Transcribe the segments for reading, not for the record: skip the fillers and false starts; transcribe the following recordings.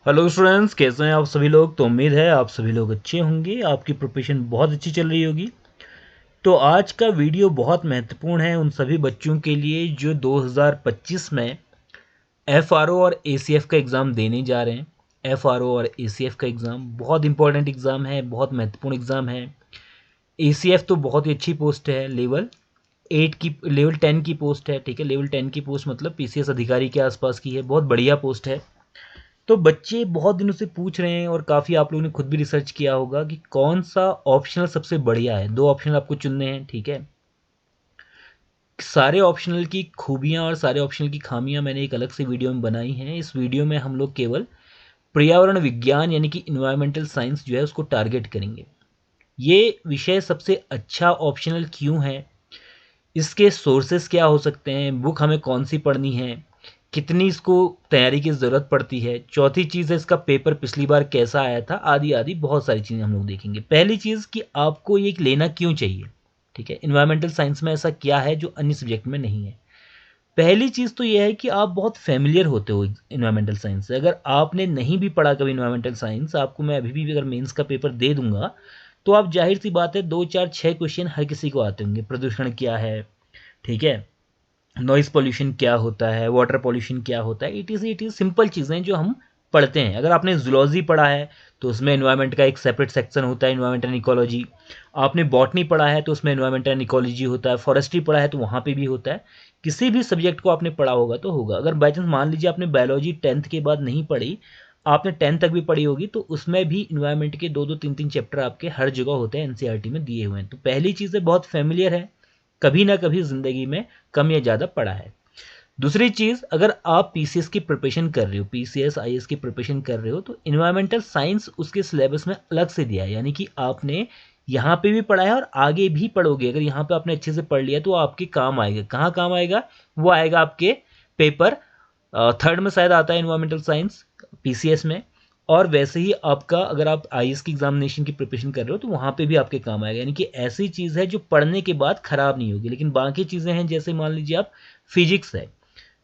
Hello students, कैसे हैं आप सभी लोग। तो उम्मीद है आप सभी लोग अच्छे होंगे, आपकी प्रिपरेशन बहुत अच्छी चल रही होगी। तो आज का वीडियो बहुत महत्वपूर्ण है उन सभी बच्चों के लिए जो 2025 में एफआरओ और एसीएफ का एग्ज़ाम देने जा रहे हैं। एफआरओ और एसीएफ का एग्ज़ाम बहुत इंपॉर्टेंट एग्ज़ाम है, बहुत महत्वपूर्ण एग्ज़ाम है। एसीएफ तो बहुत ही अच्छी पोस्ट है, लेवल 10 की पोस्ट है। ठीक है, लेवल 10 की पोस्ट मतलब पीसीएस अधिकारी के आसपास की है, बहुत बढ़िया पोस्ट है। तो बच्चे बहुत दिनों से पूछ रहे हैं और काफ़ी आप लोगों ने खुद भी रिसर्च किया होगा कि कौन सा ऑप्शनल सबसे बढ़िया है। दो ऑप्शनल आपको चुनने हैं, ठीक है। सारे ऑप्शनल की खूबियां और सारे ऑप्शनल की खामियां मैंने एक अलग से वीडियो में बनाई हैं। इस वीडियो में हम लोग केवल पर्यावरण विज्ञान यानी कि इन्वायरमेंटल साइंस जो है उसको टारगेट करेंगे। ये विषय सबसे अच्छा ऑप्शनल क्यों है, इसके सोर्सेस क्या हो सकते हैं, बुक हमें कौन सी पढ़नी है, कितनी इसको तैयारी की ज़रूरत पड़ती है, चौथी चीज़ है इसका पेपर पिछली बार कैसा आया था, आदि आदि बहुत सारी चीज़ें हम लोग देखेंगे। पहली चीज़ कि आपको ये लेना क्यों चाहिए। ठीक है, इन्वायरमेंटल साइंस में ऐसा क्या है जो अन्य सब्जेक्ट में नहीं है। पहली चीज़ तो ये है कि आप बहुत फेमिलियर होते हो इन्वायरमेंटल साइंस से। अगर आपने नहीं भी पढ़ा कभी इन्वायरमेंटल साइंस, आपको मैं अभी भी अगर मेंस का पेपर दे दूंगा तो आप जाहिर सी बात है 2 4 6 क्वेश्चन हर किसी को आते होंगे। प्रदूषण क्या है, ठीक है, नॉइज़ पॉल्यूशन क्या होता है, वाटर पॉल्यूशन क्या होता है, इट इज़ सिंपल चीज़ें जो हम पढ़ते हैं। अगर आपने जूलॉजी पढ़ा है तो उसमें एनवायरनमेंट का एक सेपरेट सेक्शन होता है, एनवायरनमेंट एंड इकोलॉजी। आपने बॉटनी पढ़ा है तो उसमें एनवायरनमेंट एंड इकोलॉजी होता है। फॉरेस्ट्री पढ़ा है तो वहाँ पे भी होता है। किसी भी सब्जेक्ट को आपने पढ़ा होगा तो होगा। अगर बाई चांस मान लीजिए आपने बायोलॉजी 10th के बाद नहीं पढ़ी, आपने 10th तक भी पढ़ी होगी, तो उसमें भी इन्वायरमेंट के 2 2 3 3 चैप्टर आपके हर जगह होते हैं, एनसीईआरटी में दिए हुए हैं। तो पहली चीज़ है बहुत फेमिलियर है, कभी ना कभी ज़िंदगी में कम या ज़्यादा पढ़ा है। दूसरी चीज़, अगर आप पीसीएस की प्रिपरेशन कर रहे हो, पीसीएस आईएएस की प्रिपरेशन कर रहे हो, तो इन्वायरमेंटल साइंस उसके सिलेबस में अलग से दिया है। यानी कि आपने यहाँ पे भी पढ़ा है और आगे भी पढ़ोगे। अगर यहाँ पे आपने अच्छे से पढ़ लिया तो आपके काम आएगा। कहाँ काम आएगा, वो आएगा आपके पेपर 3rd में शायद आता है इन्वायरमेंटल साइंस पीसीएस में। और वैसे ही आपका अगर आप आईएएस की एग्जामिनेशन की प्रिपरेशन कर रहे हो तो वहाँ पे भी आपके काम आएगा। यानी कि ऐसी चीज़ है जो पढ़ने के बाद खराब नहीं होगी। लेकिन बाकी चीज़ें हैं, जैसे मान लीजिए आप फिजिक्स है,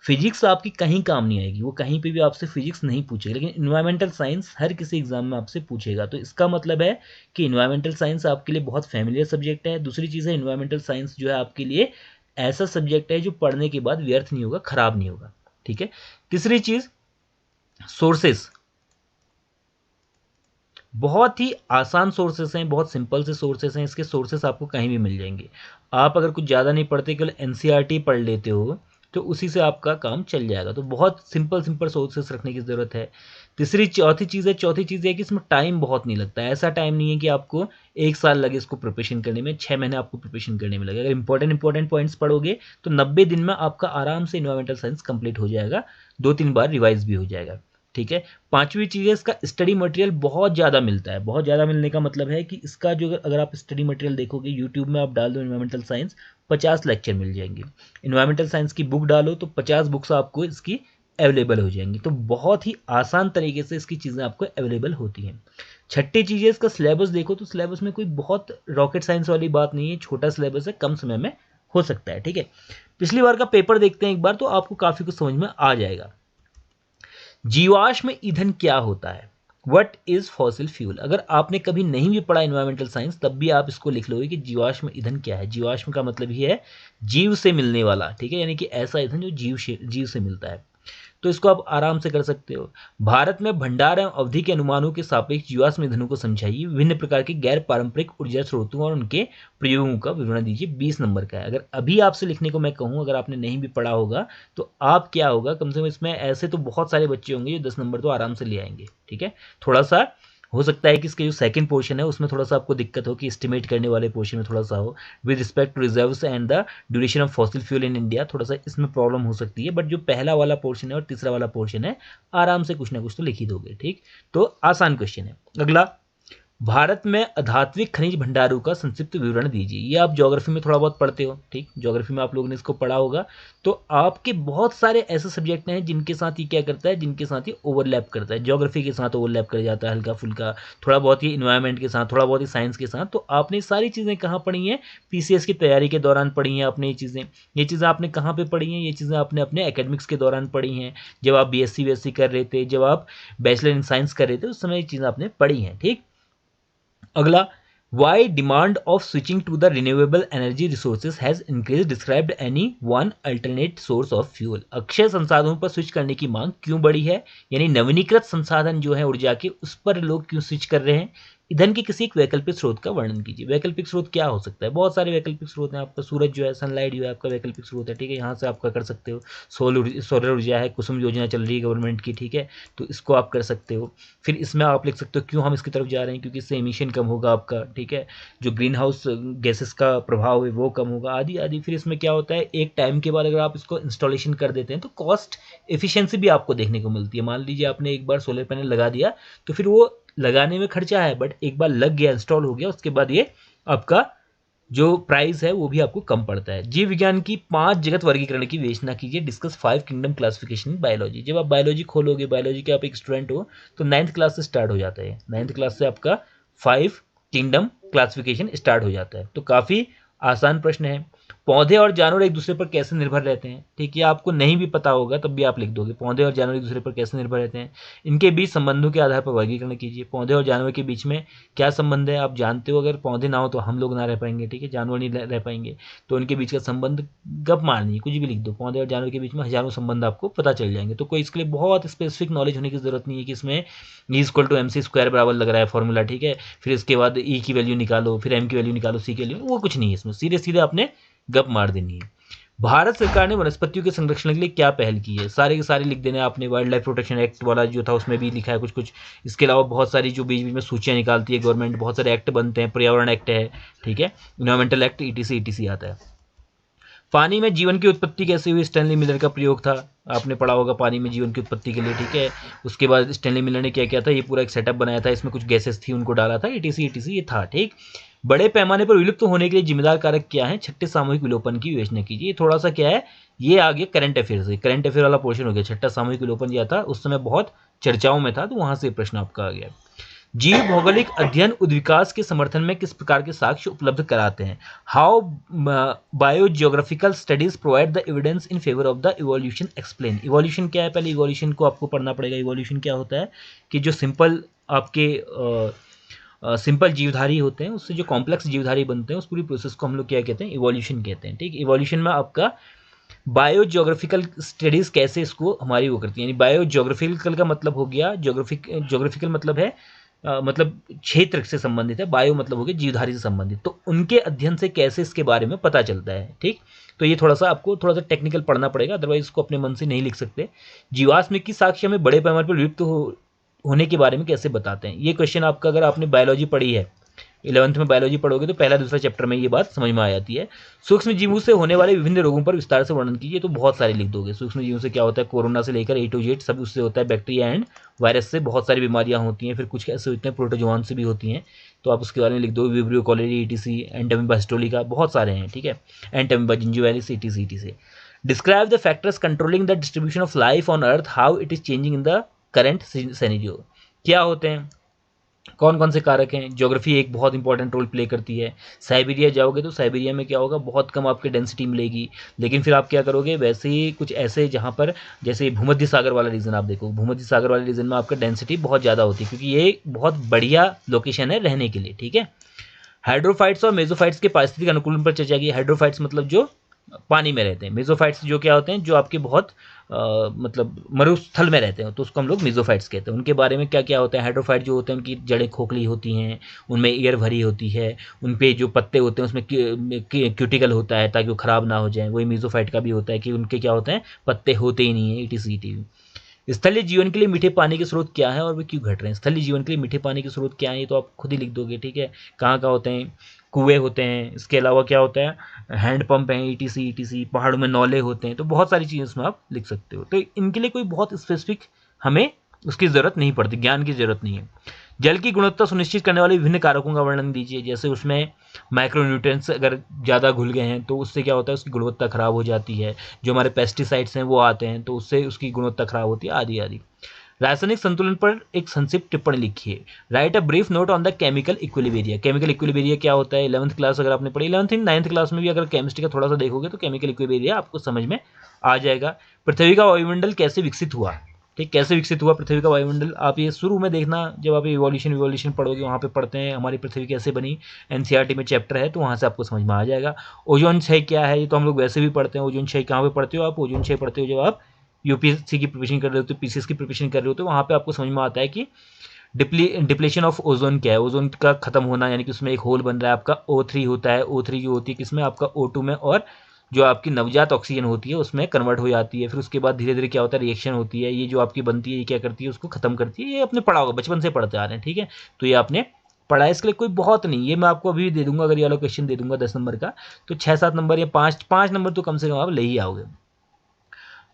फिजिक्स आपकी कहीं काम नहीं आएगी, वो कहीं पे भी आपसे फिजिक्स नहीं पूछेगा। लेकिन इन्वायरमेंटल साइंस हर किसी एग्जाम में आपसे पूछेगा। तो इसका मतलब है कि इन्वायरमेंटल साइंस आपके लिए बहुत फैमिलियर सब्जेक्ट है। दूसरी चीज़ है, इन्वायरमेंटल साइंस जो है आपके लिए ऐसा सब्जेक्ट है जो पढ़ने के बाद व्यर्थ नहीं होगा, खराब नहीं होगा। ठीक है। तीसरी चीज़, सोर्सेस बहुत ही आसान सोर्सेस हैं, बहुत सिंपल से सोर्सेस हैं। इसके सोर्सेस आपको कहीं भी मिल जाएंगे। आप अगर कुछ ज़्यादा नहीं पढ़ते, केवल एनसीईआरटी पढ़ लेते हो तो उसी से आपका काम चल जाएगा। तो बहुत सिंपल सिंपल सोर्सेस रखने की ज़रूरत है। चौथी चीज़ है कि इसमें टाइम बहुत नहीं लगता है। ऐसा टाइम नहीं है कि आपको 1 साल लगे इसको प्रिपरेशन करने में, 6 महीने आपको प्रिपरेशन करने में लगे। अगर इंपॉर्टेंट पॉइंट्स पढ़ोगे तो 90 दिन में आपका आराम से इन्वायरमेंटल साइंस कंप्लीट हो जाएगा, 2 3 बार रिवाइज भी हो जाएगा। ठीक है। पांचवी चीज़ है, इसका स्टडी मटेरियल बहुत ज़्यादा मिलता है। बहुत ज़्यादा मिलने का मतलब है कि इसका जो अगर आप स्टडी मटेरियल देखोगे, यूट्यूब में आप डाल दो इन्वायरमेंटल साइंस, 50 लेक्चर मिल जाएंगे। इन्वायरमेंटल साइंस की बुक डालो तो 50 बुक्स आपको इसकी अवेलेबल हो जाएंगी। तो बहुत ही आसान तरीके से इसकी चीज़ें आपको अवेलेबल होती हैं। छठी चीज़ है, इसका सिलेबस देखो तो सिलेबस में कोई बहुत रॉकेट साइंस वाली बात नहीं है। छोटा सिलेबस है, कम समय में हो सकता है। ठीक है। पिछली बार का पेपर देखते हैं एक बार, तो आपको काफ़ी कुछ समझ में आ जाएगा। जीवाश्म ईंधन क्या होता है, वट इज फॉसिल फ्यूल। अगर आपने कभी नहीं भी पढ़ा इन्वायरमेंटल साइंस, तब भी आप इसको लिख लोगे कि जीवाश्म ईंधन क्या है। जीवाश्म का मतलब ही है जीव से मिलने वाला। ठीक है, यानी कि ऐसा ईंधन जो जीव से मिलता है। तो इसको आप आराम से कर सकते हो। भारत में भंडार एवं अवधि के अनुमानों के सापेक्ष जीवाश्म ईंधनों को समझाइए। विभिन्न प्रकार के गैर पारंपरिक ऊर्जा स्रोतों और उनके प्रयोगों का विवरण दीजिए। 20 नंबर का है। अगर अभी आपसे लिखने को मैं कहूँ, अगर आपने नहीं भी पढ़ा होगा तो आप क्या होगा, कम से कम इसमें ऐसे तो बहुत सारे बच्चे होंगे जो 10 नंबर तो आराम से ले आएंगे। ठीक है। थोड़ा सा हो सकता है कि इसके जो सेकंड पोर्शन है उसमें थोड़ा सा आपको दिक्कत हो, कि एस्टिमेट करने वाले पोर्शन में थोड़ा सा हो, with respect to reserves and the duration of fossil fuel in India, थोड़ा सा इसमें प्रॉब्लम हो सकती है। बट जो पहला वाला पोर्शन है और तीसरा वाला पोर्शन है, आराम से कुछ ना कुछ तो लिख ही दोगे। ठीक, तो आसान क्वेश्चन है। अगला, भारत में अधात्विक खनिज भंडारों का संक्षिप्त विवरण दीजिए। ये आप ज्योग्राफी में थोड़ा बहुत पढ़ते हो, ठीक, ज्योग्राफी में आप लोगों ने इसको पढ़ा होगा। तो आपके बहुत सारे ऐसे सब्जेक्ट हैं जिनके साथ ये क्या करता है, जिनके साथ ये ओवरलैप करता है, ज्योग्राफी के साथ ओवरलैप कर जाता है हल्का फुल्का, थोड़ा बहुत ही इन्वायरमेंट के साथ, थोड़ा बहुत ही साइंस के साथ। तो आपने सारी चीज़ें कहाँ पढ़ी हैं, पीसीएस की तैयारी के दौरान पढ़ी हैं आपने ये चीज़ें आपने कहाँ पे पढ़ी हैं, ये चीज़ें आपने अपने एकेडमिक्स के दौरान पढ़ी हैं, जब आप बीएससी कर रहे थे, जब आप बैचलर इन साइंस कर रहे थे, उस समय ये चीज़ें आपने पढ़ी हैं, ठीक। अगला, why demand of switching to the renewable energy resources has increase, described any one alternate source of fuel. अक्षय संसाधनों पर स्विच करने की मांग क्यों बढ़ी है, यानी नवीनीकृत संसाधन जो है ऊर्जा के, उस पर लोग क्यों स्विच कर रहे हैं। ईंधन के किसी एक वैकल्पिक स्रोत का वर्णन कीजिए। वैकल्पिक स्रोत क्या हो सकता है, बहुत सारे वैकल्पिक स्रोत हैं। आपका सूरज जो है, सनलाइट जो है आपका वैकल्पिक स्रोत है, ठीक है, यहाँ से आपका कर सकते हो। सोलर ऊर्जा है, कुसुम योजना चल रही है गवर्नमेंट की, ठीक है, तो इसको आप कर सकते हो। फिर इसमें आप लिख सकते हो क्यों हम इसकी तरफ जा रहे हैं, क्योंकि इससे एमिशन कम होगा आपका, ठीक है, जो ग्रीन हाउस गैसेस का प्रभाव है वो कम होगा, आदि आदि। फिर इसमें क्या होता है, एक टाइम के बाद अगर आप इसको इंस्टॉलेशन कर देते हैं तो कॉस्ट एफिशिएंसी भी आपको देखने को मिलती है। मान लीजिए आपने एक बार सोलर पैनल लगा दिया, तो फिर वो लगाने में खर्चा है, बट एक बार लग गया, इंस्टॉल हो गया, उसके बाद ये आपका जो प्राइस है वो भी आपको कम पड़ता है। जीव विज्ञान की 5 जगत वर्गीकरण की विवेचना कीजिए। Discuss 5 kingdom classification in biology. जब आप बायोलॉजी खोलोगे, बायोलॉजी के आप एक स्टूडेंट हो, तो 9th क्लास से स्टार्ट हो जाता है। 9th क्लास से आपका 5 किंगडम क्लासिफिकेशन स्टार्ट हो जाता है। तो काफ़ी आसान प्रश्न है। पौधे और जानवर एक दूसरे पर कैसे निर्भर रहते हैं, ठीक है, आपको नहीं भी पता होगा तब भी आप लिख दोगे, पौधे और जानवर एक दूसरे पर कैसे निर्भर रहते हैं। इनके बीच संबंधों के आधार पर वर्गीकरण कीजिए। पौधे और जानवर के बीच में क्या संबंध है आप जानते हो, अगर पौधे ना हो तो हम लोग ना रह पाएंगे, ठीक है, जानवर नहीं रह पाएंगे, तो उनके बीच का संबंध गप मारनी, कुछ भी लिख दो, पौधे और जानवर के बीच में हजारों संबंध आपको पता चल जाएंगे। तो कोई इसके लिए बहुत स्पेसिफिक नॉलेज होने की जरूरत नहीं है कि इसमें E=mc² बराबर लग रहा है फॉर्मूला, ठीक है, फिर इसके बाद E की वैल्यू निकालो, फिर M की वैल्यू निकालो, C की वैल्यू, वो कुछ नहीं है इसमें, सीधे सीधे आपने गप मार देनी है। भारत सरकार ने वनस्पतियों के संरक्षण के लिए क्या पहल की है, सारे के सारे लिख देने आपने। वाइल्ड लाइफ प्रोटेक्शन एक्ट वाला जो था उसमें भी लिखा है कुछ कुछ। इसके अलावा बहुत सारी जो बीच बीच में सूचियाँ निकालती है गवर्नमेंट, बहुत सारे एक्ट बनते हैं, पर्यावरण एक्ट है, ठीक है, इन्वायरमेंटल एक्ट, ETC आता है। पानी में जीवन की उत्पत्ति कैसे हुई, स्टैनली मिलर का प्रयोग था, आपने पढ़ा होगा पानी में जीवन की उत्पत्ति के लिए, ठीक है। उसके बाद स्टैनली मिलर ने क्या किया था, ये पूरा एक सेटअप बनाया था, इसमें कुछ गैसेस थी उनको डाला था, ETC ये था, ठीक। बड़े पैमाने पर विलुप्त होने के लिए जिम्मेदार कारक क्या है, छठे सामूहिक विलोपन की विवेचना कीजिए। ये थोड़ा सा क्या है, ये आ गया करंट अफेयर से, करंट अफेयर वाला पोर्शन हो गया। छठा सामूहिक विलोपन दिया था, उस समय बहुत चर्चाओं में था, तो वहां से प्रश्न आपका आ गया। जीव भौगोलिक अध्ययन उद्विकास के समर्थन में किस प्रकार के साक्ष्य उपलब्ध कराते हैं। How biogeographical studies provide the evidence in favour of the evolution, explain. Evolution क्या है, पहले इवोल्यूशन को आपको पढ़ना पड़ेगा। इवोल्यूशन क्या होता है कि जो सिंपल आपके सिंपल जीवधारी होते हैं उससे जो कॉम्प्लेक्स जीवधारी बनते हैं, उस पूरी प्रोसेस को हम लोग क्या कहते हैं, इवोल्यूशन कहते हैं, ठीक। इवोल्यूशन में आपका बायोजियोग्राफिकल स्टडीज कैसे इसको हमारी वो करती है, यानी बायोजियोग्राफिकल का मतलब हो गया, ज्योग्राफिकल मतलब है मतलब क्षेत्र से संबंधित है, बायो मतलब हो गया जीवधारी से संबंधित, तो उनके अध्ययन से कैसे इसके बारे में पता चलता है, ठीक। तो ये थोड़ा सा आपको थोड़ा सा टेक्निकल पढ़ना पड़ेगा, अदरवाइज इसको अपने मन से नहीं लिख सकते। जीवाश्म की साक्ष्य में बड़े पैमाने पर विलुप्त होने के बारे में कैसे बताते हैं। ये क्वेश्चन आपका, अगर आपने बायोलॉजी पढ़ी है, 11th में बायोलॉजी पढ़ोगे तो पहला दूसरा चैप्टर में ये बात समझ में आ जाती है। सूक्ष्म जीवों से होने वाले विभिन्न रोगों पर विस्तार से वर्णन कीजिए, तो बहुत सारे लिख दोगे। सूक्ष्म जीवों से क्या होता है, कोरोना से लेकर A to Z सब उससे होता है, बैक्टीरिया एंड वायरस से बहुत सारी बीमारियां होती हैं, फिर कुछ ऐसे होते हैं प्रोटोजोआन से भी होती हैं, तो आप उसके बारे में लिख दो। Vibrio cholerae ETC, entamoeba histolytica, बहुत सारे हैं, ठीक है, entamoeba gingivalis ETC। Describe the factors controlling the distribution of life on earth, how it is changing in the current scenario. क्या होते हैं, कौन कौन से कारक हैं। ज्योग्राफी एक बहुत इंपॉर्टेंट रोल प्ले करती है। साइबेरिया जाओगे तो साइबेरिया में क्या होगा, बहुत कम आपके डेंसिटी मिलेगी, लेकिन फिर आप क्या करोगे, वैसे ही कुछ ऐसे जहाँ पर जैसे भूमध्य सागर वाला रीजन आप देखो, भूमध्य सागर वाले रीजन में आपका डेंसिटी बहुत ज़्यादा होती है, क्योंकि ये बहुत बढ़िया लोकेशन है रहने के लिए, ठीक है। हाइड्रोफाइट्स और मेसोफाइट्स के पारिस्थितिक अनुकूलन पर चर्चा की। हाइड्रोफाइट्स मतलब जो पानी में रहते हैं, मेसोफाइट्स जो क्या होते हैं, जो आपके बहुत मतलब मरुस्थल में रहते हैं, तो उसको हम लोग मेसोफाइट्स कहते हैं। उनके बारे में क्या क्या होता है, हाइड्रोफाइट जो होते हैं उनकी जड़ें खोखली होती हैं, उनमें एयर भरी होती है, उन पे जो पत्ते होते हैं उसमें क्यूटिकल होता है ताकि वो खराब ना हो जाए। वही मेसोफाइट का भी होता है कि उनके क्या होते हैं, पत्ते होते ही नहीं है, ETC। स्थलीय जीवन के लिए मीठे पानी के स्रोत क्या है और वे क्यों घट रहे हैं। स्थलीय जीवन के लिए मीठे पानी के स्रोत क्या है, ये तो आप खुद ही लिख दोगे, ठीक है। कहाँ कहाँ होते हैं, कुएं होते हैं, इसके अलावा क्या होता है, हैंडपंप हैं, ETC। पहाड़ों में नौले होते हैं, तो बहुत सारी चीज़ें इसमें आप लिख सकते हो। तो इनके लिए कोई बहुत स्पेसिफिक हमें उसकी ज़रूरत नहीं पड़ती, ज्ञान की ज़रूरत नहीं है। जल की गुणवत्ता सुनिश्चित करने वाले विभिन्न कारकों का वर्णन दीजिए, जैसे उसमें माइक्रोन्यूट्रिएंट्स अगर ज़्यादा घुल गए हैं तो उससे क्या होता है, उसकी गुणवत्ता खराब हो जाती है, जो हमारे पेस्टिसाइड्स हैं वो आते हैं तो उससे उसकी गुणवत्ता खराब होती है, आदि आदि। रासायनिक संतुलन पर एक संक्षिप्त टिप्पणी लिखिए। Right a brief note on the chemical equilibria. Chemical equilibria क्या होता है, 11th क्लास अगर आपने पढ़ी, 11th 9th क्लास में भी अगर केमिस्ट्री का थोड़ा सा देखोगे तो केमिकल इक्विलिब्रिया आपको समझ में आ जाएगा। पृथ्वी का वायुमंडल कैसे विकसित हुआ, ठीक, कैसे विकसित हुआ पृथ्वी का वायुमंडल, आप ये शुरू में देखना, जब आप इवोल्यूशन पढ़ोगे वहाँ पे पढ़ते हैं हमारी पृथ्वी कैसे बनी, एनसीईआरटी में चैप्टर है तो वहाँ से आपको समझ में आ जाएगा। ओजोन क्षय क्या है, ये तो हम लोग वैसे भी पढ़ते हैं। ओजोन क्षय कहाँ पे पढ़ते हो आप, ओजोन क्षय पढ़ते हो जब आप यूपीएससी की प्रिपरेशन कर रहे हो तो, पीसीएस की प्रिपरेशन कर रहे हो तो वहाँ पे आपको समझ में आता है कि डिप्लीशन ऑफ ओजोन क्या है, ओजोन का खत्म होना, यानी कि उसमें एक होल बन रहा है आपका O3 होता है, O3 जो होती है किसमें, आपका O2 में, और जो आपकी नवजात ऑक्सीजन होती है उसमें कन्वर्ट हो जाती है। फिर उसके बाद धीरे धीरे क्या होता है, रिएक्शन होती है, ये जो आपकी बनती है ये क्या करती है, उसको खत्म करती है। ये आपने पढ़ा होगा, बचपन से पढ़ते आ रहे हैं, ठीक है, तो ये आपने पढ़ा है, इसके लिए कोई बहुत नहीं, ये मैं आपको अभी दे दूंगा, अगर ये वाला क्वेश्चन दे दूंगा 10 नंबर का तो 6-7 नंबर या 5 नंबर तो कम से कम आप ले ही आओगे।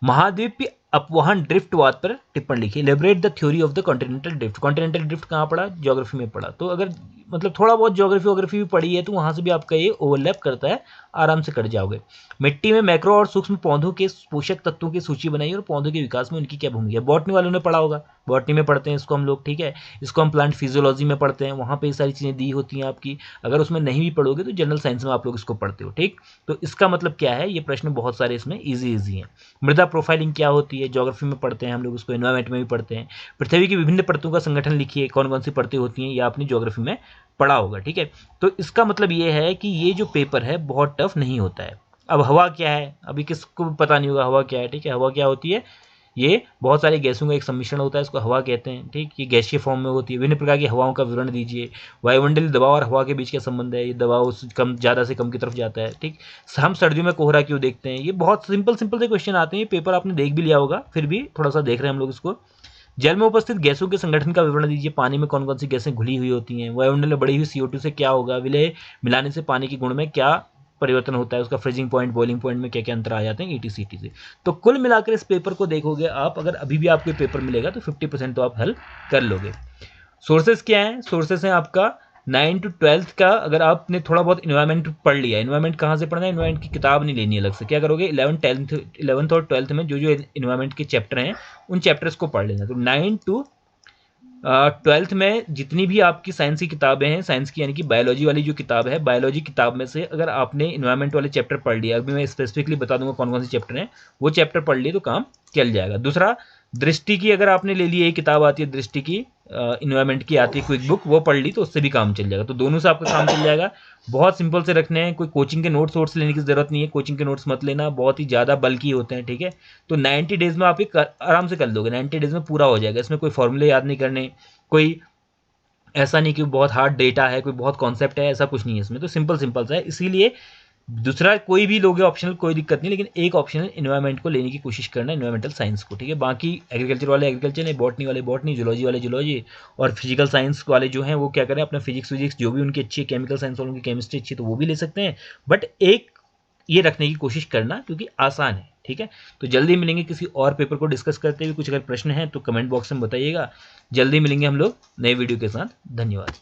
महाद्वीपीय अपवहन ड्रिफ्टवाद पर टिप्पणी लिखी। Elaborate the theory of the continental drift. Continental drift कहाँ पढ़ा, ज्योग्राफी में पढ़ा, तो अगर मतलब थोड़ा बहुत ज्योग्राफी भी पढ़ी है तो वहाँ से भी आपका ये ओवरलैप करता है, आराम से कट जाओगे। मिट्टी में मैक्रो और सूक्ष्म पौधों के पोषक तत्वों की सूची बनाई और पौधों के विकास में उनकी क्या भूमिका है। बॉटनी वालों ने पढ़ा होगा, बॉटनी में पढ़ते हैं इसको हम लोग, ठीक है, इसको हम प्लांट फिजियोलॉजी में पढ़ते हैं, वहाँ पे ये सारी चीज़ें दी होती हैं आपकी। अगर उसमें नहीं भी पढ़ोगे तो जनरल साइंस में आप लोग इसको पढ़ते हो, ठीक। तो इसका मतलब क्या है, ये प्रश्न बहुत सारे इसमें ईजी हैं। मृदा प्रोफाइलिंग क्या होती है, ज्योग्राफी में पढ़ते हैं हम लोग उसको, एनवायरमेंट में भी पढ़ते हैं। पृथ्वी की विभिन्न परतों का संगठन लिखिए, कौन कौन सी परतें होती हैं, ये आपने ज्योग्राफी में पढ़ा होगा, ठीक है। तो इसका मतलब ये है कि ये जो पेपर है बहुत टफ नहीं होता है। अब हवा क्या है, अभी किसको पता नहीं होगा हवा क्या है, ठीक है। हवा क्या होती है, ये बहुत सारी गैसों का एक सम्मिश्रण होता है, इसको हवा कहते हैं, ठीक। ये गैसीय फॉर्म में होती है। विभिन्न प्रकार की हवाओं का विवरण दीजिए। वायुमंडलीय दबाव और हवा के बीच का संबंध है, ये दबाव कम, ज़्यादा से कम की तरफ जाता है, ठीक। हम सर्दियों में कोहरा क्यों देखते हैं, ये बहुत सिंपल से क्वेश्चन आते हैं। ये पेपर आपने देख भी लिया होगा, फिर भी थोड़ा सा देख रहे हैं हम लोग इसको। जल में उपस्थित गैसों के संगठन का विवरण दीजिए। पानी में कौन कौन सी गैसें घुली हुई होती हैं। वायुमंडल में बढ़ी हुई CO2 से क्या होगा। विलय मिलाने से पानी के गुण में क्या परिवर्तन होता है, उसका फ्रीजिंग पॉइंट, बॉइलिंग पॉइंट में क्या क्या अंतर आ जाते हैं, ETCT से। तो कुल मिलाकर इस पेपर को देखोगे आप, अगर अभी भी आपको पेपर मिलेगा तो 50% तो आप हल कर लोगे। सोर्सेज क्या है, सोर्सेज हैं आपका 9 to 12th का। अगर आपने थोड़ा बहुत इन्वायरमेंट पढ़ लिया, इन्वायरमेंट कहाँ से पढ़ना है, इन्वायरमेंट की किताब नहीं लेनी अलग से, क्या करोगे 11th और 12th में जो जो इन्वायरमेंट के चैप्टर हैं उन चैप्टर्स को पढ़ लेना। तो 9 to 12th में जितनी भी आपकी साइंस की किताबें हैं, साइंस की यानी कि बायोलॉजी वाली जो किताब है, बायोलॉजी किताब में से अगर आपने इन्वायरमेंट वाले चैप्टर पढ़ लिया, अभी मैं स्पेसिफिकली बता दूंगा कौन कौन से चैप्टर हैं, वो चैप्टर पढ़ लिए तो काम चल जाएगा। दूसरा, दृष्टि की अगर आपने ले ली, एक किताब आती है दृष्टि की, इन्वायरमेंट की आती है क्विक बुक, वो पढ़ ली तो उससे भी काम चल जाएगा। तो दोनों से आपका काम चल जाएगा। बहुत सिंपल से रखने हैं, कोई कोचिंग के नोट्स वोट्स लेने की जरूरत नहीं है, कोचिंग के नोट्स मत लेना, बहुत ही ज़्यादा बल्कि होते हैं, ठीक है। तो 90 डेज में आप ये आराम से कर लोगे, 90 डेज में पूरा हो जाएगा। इसमें कोई फॉर्मूले याद नहीं करने, कोई ऐसा नहीं कि बहुत हार्ड डेटा है, कोई बहुत कॉन्सेप्ट है, ऐसा कुछ नहीं है इसमें। तो सिंपल सा है, इसीलिए दूसरा कोई भी लोगे ऑप्शनल, कोई दिक्कत नहीं, लेकिन एक ऑप्शनल इन्वायरमेंट को लेने की कोशिश करना, इन्वायरमेंटल साइंस को, ठीक है। बाकी एग्रीकल्चर वाले एग्रीकल्चर ने, बॉटनी वाले बॉटनी, जूलॉजी वाले जूलॉजी, और फिजिकल साइंस वाले जो हैं वो क्या करें, अपना फिजिक्स जो भी उनकी अच्छी है, केमिकल साइंस वालों की केमिस्ट्री अच्छी तो वो भी ले सकते हैं, बट एक ये रखने की कोशिश करना क्योंकि आसान है, ठीक है। तो जल्दी मिलेंगे किसी और पेपर को डिस्कस करते हुए। कुछ अगर प्रश्न है तो कमेंट बॉक्स में बताइएगा। जल्दी मिलेंगे हम लोग नए वीडियो के साथ। धन्यवाद।